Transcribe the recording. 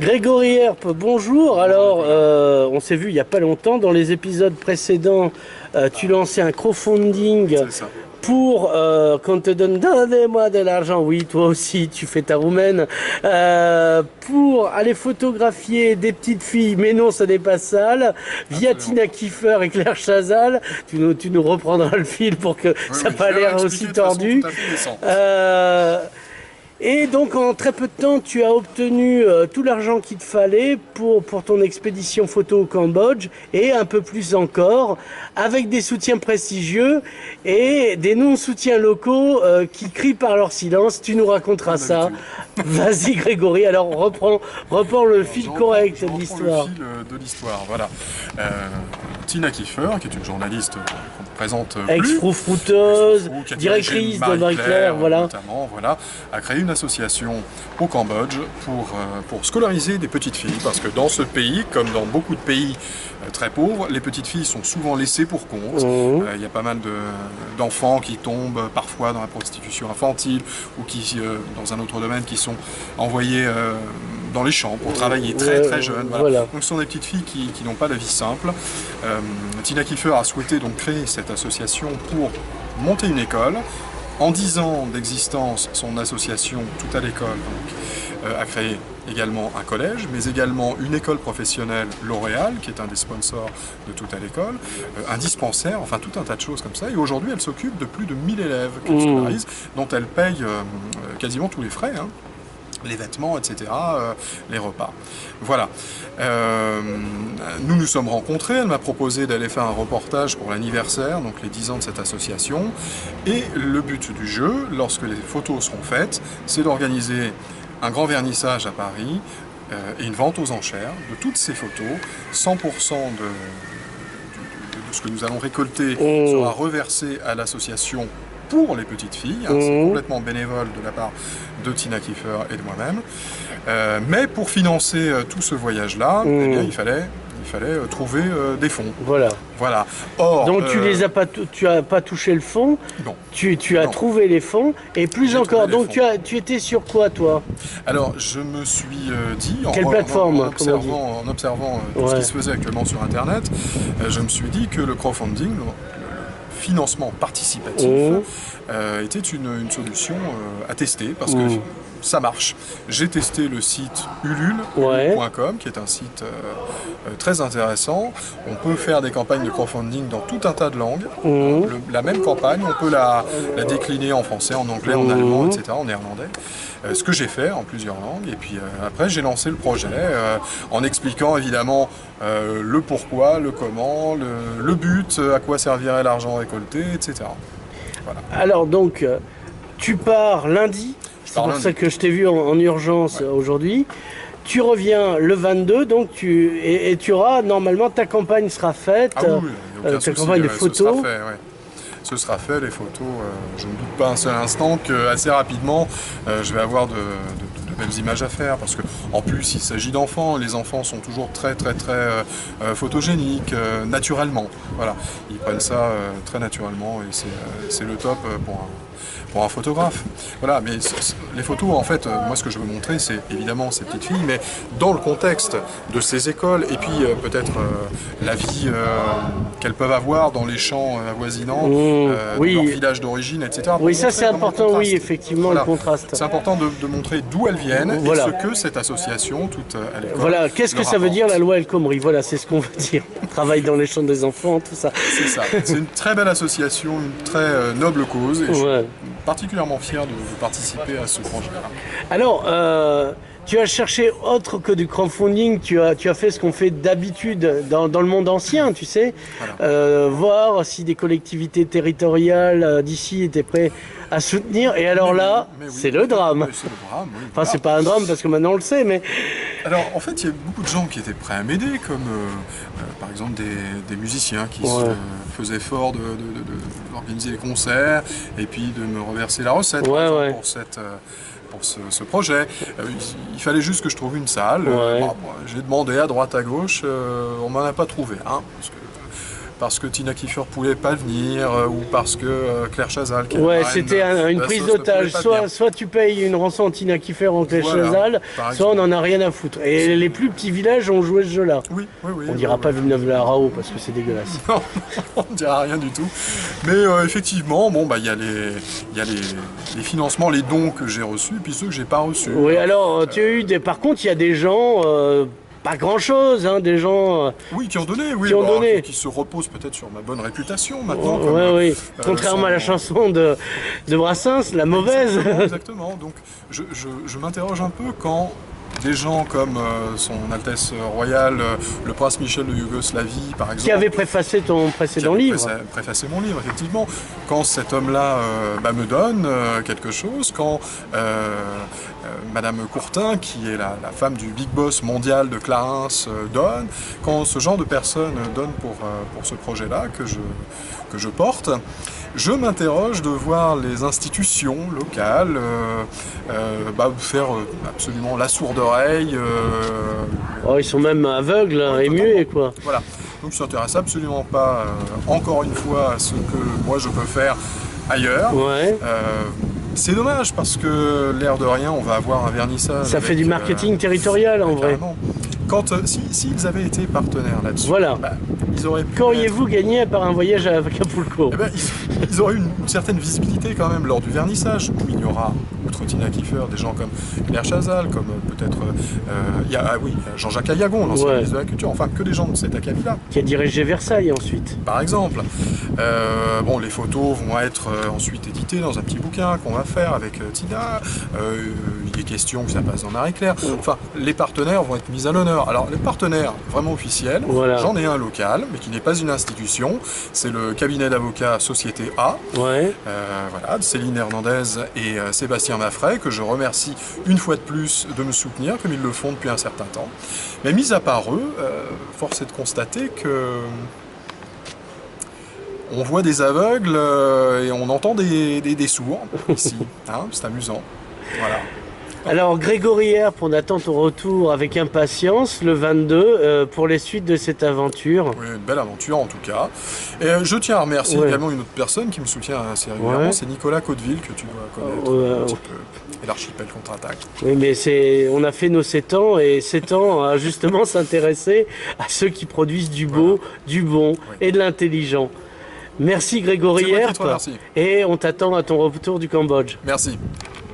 Grégory Herp, bonjour. Alors, on s'est vu il n'y a pas longtemps. Dans les épisodes précédents, tu lançais un crowdfunding C'est ça. pour qu'on te donne donnez-moi de l'argent. Oui, toi aussi, tu fais ta roumaine. Pour aller photographier des petites filles, mais non, ce n'est pas sale. Via Absolument. Tina Kiefer et Claire Chazal. Tu nous reprendras le fil pour que ça n'a pas je vais l'air expliquer aussi de façon tordu. tout à fait décente. Et donc en très peu de temps, tu as obtenu tout l'argent qu'il te fallait pour ton expédition photo au Cambodge et un peu plus encore, avec des soutiens prestigieux et des non-soutiens locaux qui crient par leur silence. Tu nous raconteras ça. Vas-y Grégory, alors reprends le fil correct de l'histoire. Le fil de l'histoire, voilà. Tina Kiefer, qui est une journaliste qu'on ne présente plus, Ex-froufrouteuse, qui a dirigé directrice de Marie-Claire, voilà. Notamment, voilà, a créé une association au Cambodge pour scolariser des petites filles, parce que dans ce pays, comme dans beaucoup de pays très pauvres, les petites filles sont souvent laissées pour compte. Il y a pas mal d'enfants qui tombent parfois dans la prostitution infantile ou qui, dans un autre domaine, qui sont envoyés dans les champs pour travailler très jeunes. Voilà. Donc ce sont des petites filles qui n'ont pas la vie simple. Tina Kiefer a souhaité donc créer cette association pour monter une école. En 10 ans d'existence, son association Tout à l'école a créé également un collège, mais également une école professionnelle L'Oréal, qui est un des sponsors de Tout à l'école, un dispensaire, enfin tout un tas de choses comme ça. Et aujourd'hui, elle s'occupe de plus de 1000 élèves qu'elle scolarise, dont elle paye quasiment tous les frais. Les vêtements, etc., les repas. Voilà. Nous nous sommes rencontrés, elle m'a proposé d'aller faire un reportage pour l'anniversaire, donc les 10 ans de cette association. Et le but du jeu, lorsque les photos seront faites, c'est d'organiser un grand vernissage à Paris et une vente aux enchères de toutes ces photos. 100% de ce que nous allons récolter sera reversé à l'association pour les petites filles, c'est complètement bénévole de la part de Tina Kiefer et de moi-même. Mais pour financer tout ce voyage-là, eh bien, il fallait trouver des fonds. Voilà. Or, donc tu as pas touché le fond. Non. Tu as trouvé les fonds et plus encore. Donc tu étais sur quoi toi? Alors je me suis dit quelle plateforme en observant tout ce qui se faisait actuellement sur Internet, je me suis dit que le crowdfunding, financement participatif était une solution à tester parce que ça marche. J'ai testé le site ulule.com qui est un site très intéressant. On peut faire des campagnes de crowdfunding dans tout un tas de langues. La même campagne, on peut la décliner en français, en anglais, en allemand, etc., en néerlandais. Ce que j'ai fait en plusieurs langues. Et puis après, j'ai lancé le projet en expliquant évidemment le pourquoi, le comment, le but, à quoi servirait l'argent récolté, etc. Voilà. Alors donc, tu pars lundi. C'est pour ça que je t'ai vu en urgence aujourd'hui. Tu reviens le 22, donc tu auras, normalement, ta campagne sera faite, ta campagne de photos. Ce sera fait, les photos, je ne doute pas un seul instant que assez rapidement, je vais avoir de belles images à faire, parce que en plus il s'agit d'enfants, les enfants sont toujours très photogéniques, naturellement. Voilà, ils prennent ça très naturellement et c'est le top pour un photographe. Voilà, mais les photos, en fait, moi ce que je veux montrer, c'est évidemment ces petites filles, mais dans le contexte de ces écoles, et puis peut-être la vie qu'elles peuvent avoir dans les champs avoisinants, dans leur village d'origine, etc. Oui, ça c'est important, oui, effectivement, le contraste. C'est important de montrer d'où elles viennent et ce que cette association, toute à l'école, voilà, qu'est-ce que ça veut dire la loi El Khomri? Voilà, c'est ce qu'on veut dire. Travail dans les champs des enfants, tout ça. C'est ça. C'est une très belle association, une très noble cause, et je suis particulièrement fier de participer à ce projet-là. Alors, tu as cherché autre que du crowdfunding, tu as fait ce qu'on fait d'habitude dans le monde ancien, tu sais, voir si des collectivités territoriales d'ici étaient prêtes à soutenir, et alors c'est le drame. C'est le drame, oui. Enfin, c'est pas un drame parce que maintenant on le sait, mais... Alors, en fait, il y a beaucoup de gens qui étaient prêts à m'aider, comme par exemple des musiciens qui se faisaient fort d'organiser les concerts, et puis de me reverser la recette pour ce projet. Il fallait juste que je trouve une salle. J'ai demandé à droite à gauche, on m'en a pas trouvé. Parce que parce que Tina Kiefer pouvait pas venir, ou parce que Claire Chazal, qui est Ouais, la reine c'était une de la prise sauce, ne d'otage. pouvait pas venir. Soit tu payes une rançon à Tina Kiefer en Claire Voilà, Chazal, par soit on exemple. en a rien à foutre. Et les plus petits villages ont joué ce jeu-là. Oui, oui, oui. On dira pas Villeneuve-la-Rao parce que c'est dégueulasse. Non, on ne dira rien du tout. Mais effectivement, bon, bah, il y a les financements, les dons que j'ai reçus, puis ceux que j'ai pas reçus. Oui, alors tu as eu des. Par contre, il y a des gens, pas grand-chose, hein, des gens. Oui, qui ont donné, oui, Qui ont donné. qui se reposent peut-être sur ma bonne réputation maintenant. Oui. Contrairement à la chanson de Brassens, la mauvaise. Exactement. Donc, je m'interroge un peu quand des gens comme son Altesse Royale, le prince Michel de Yougoslavie, par exemple, Qui avait préfacé ton précédent livre. préfacé mon livre, effectivement. Quand cet homme-là me donne quelque chose, quand Madame Courtin, qui est la femme du big boss mondial de Clarins, donne, quand ce genre de personnes donnent pour ce projet-là que je porte, je m'interroge de voir les institutions locales faire absolument la sourde oreille. Oh, ils sont même aveugles et muets, quoi. Voilà. Donc je ne s'intéresse absolument pas, encore une fois, à ce que moi je peux faire ailleurs. Ouais. C'est dommage parce que l'air de rien, on va avoir un vernissage. Ça fait du marketing territorial en vrai. Carrément. S'ils avaient été partenaires là-dessus, voilà. Ils auraient pu. Qu'auriez-vous gagné à part un voyage à Acapulco? Ils auraient eu une certaine visibilité quand même lors du vernissage, où il y aura, outre Tina Kiefer, des gens comme Claire Chazal, comme peut-être Jean-Jacques Ayagon, l'ancien ministre de la Culture, enfin que des gens de cet acabit-là. Qui a dirigé Versailles ensuite. Par exemple. Les photos vont être ensuite éditées dans un petit bouquin qu'on va faire avec Tina. Il est question que ça passe dans Marie-Claire. Enfin, les partenaires vont être mis à l'honneur. Alors, les partenaires vraiment officiels, j'en ai un local, mais qui n'est pas une institution. C'est le cabinet d'avocats Société A. Ouais. De Céline Hernandez et Sébastien Maffray, que je remercie une fois de plus de me soutenir, comme ils le font depuis un certain temps. Mais mis à part eux, force est de constater que on voit des aveugles et on entend des sourds ici. Hein, c'est amusant. Voilà. Alors Grégory Herp, on attend ton retour avec impatience le 22 pour les suites de cette aventure. Oui, une belle aventure en tout cas. Et je tiens à remercier également une autre personne qui me soutient assez régulièrement, c'est Nicolas Caudeville, que tu dois connaître un petit peu. Et l'archipel contre-attaque. Oui, mais on a fait nos 7 ans et 7 ans à justement s'intéresser à ceux qui produisent du beau, du bon et de l'intelligent. Merci Grégory Herp, et on t'attend à ton retour du Cambodge. Merci.